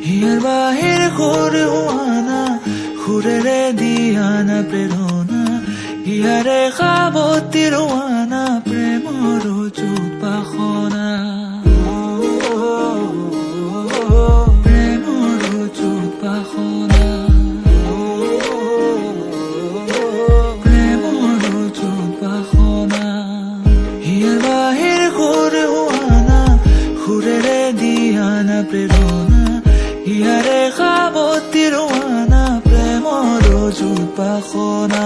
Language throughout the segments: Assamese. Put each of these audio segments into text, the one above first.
হিয়াৰ বাহিৰ সুৰ হোৱানা সুৰেৰে দিয়ানা প্ৰেৰণা হিয়াৰে সাৱতী ৰোৱানা প্ৰেমৰ চুপাসনা প্ৰেমৰ চুপাসনা প্ৰেমৰ চুপাসনা হিয়াৰ বাহিৰ সুৰ হোৱানা সুৰেৰে দিয়ানা প্ৰেৰণা হিয়াৰে সাৱতী ৰোৱানা প্ৰেমৰ চুপাসনা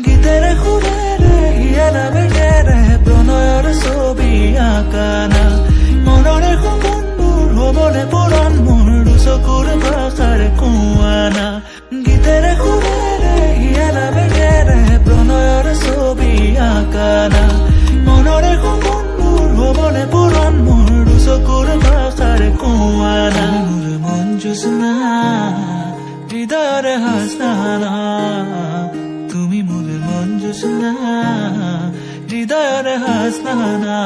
গীতেৰে সুৰেৰে হিয়াৰা বেগেৰে প্ৰণয়ৰ ছবি আঁকানা মনৰে সপোনবোৰ হ'বনে পূৰণ মোৰ দুচকুৰ ভাষাৰ কোৱানা গীতেৰে সুৰেৰে হিয়াৰা বেগেৰে প্ৰণয়ৰ ছবি আঁকানা মনৰে সপোনবোৰ হ'বনে পূৰণ মোৰ দুচকুৰ ভাষাৰ কোৱানা মোৰ মন জোছনা হৃদয়ৰে হাসনা তুমি মোৰ মন জোছনা হৃদয়ৰে হাসনা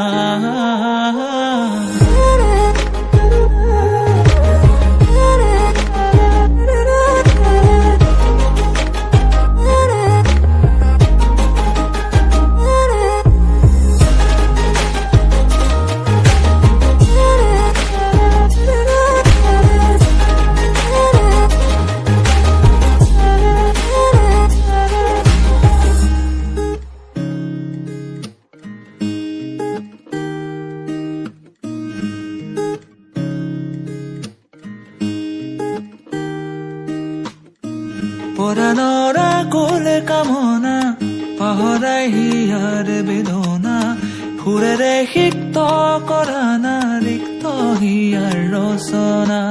পৰাণৰা কোলে কামনা পাহৰাই হিয়াৰ বেদনা সুৰেৰে সিক্ত কৰানা ৰিক্ত হিয়াৰ ৰচনা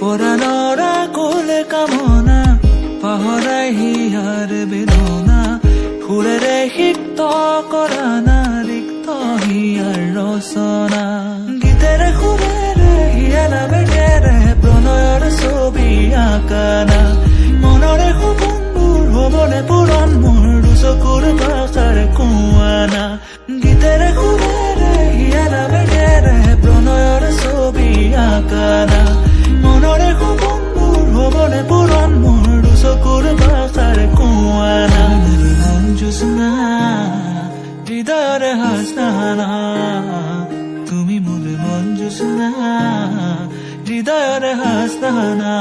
পৰাণৰা কোলে কামনা পাহৰাই হিয়াৰ বেদনা সুৰেৰে সিক্ত কৰানা ৰিক্ত হিয়াৰ ৰচনা গীতেৰে সুৰেৰে হিয়াৰা বেগেৰে প্ৰণয়ৰ ছবি আঁকানা মনৰে সপোনবোৰ হ'বনে পূৰণ মোৰ দুচকুৰ ভাষাৰ কোৱানা গীতেৰে সুৰেৰে হিয়াৰা বেগেৰে প্ৰণয়ৰ ছবি আঁকানা মনৰে সপোনবোৰ হ'বনে পূৰণ মোৰ দুচকুৰ ভাষাৰ কোৱানা জোছনা হৃদয়ৰে হাসনা তুমি মোৰ মন জোছনা হৃদয়ৰে হাসনা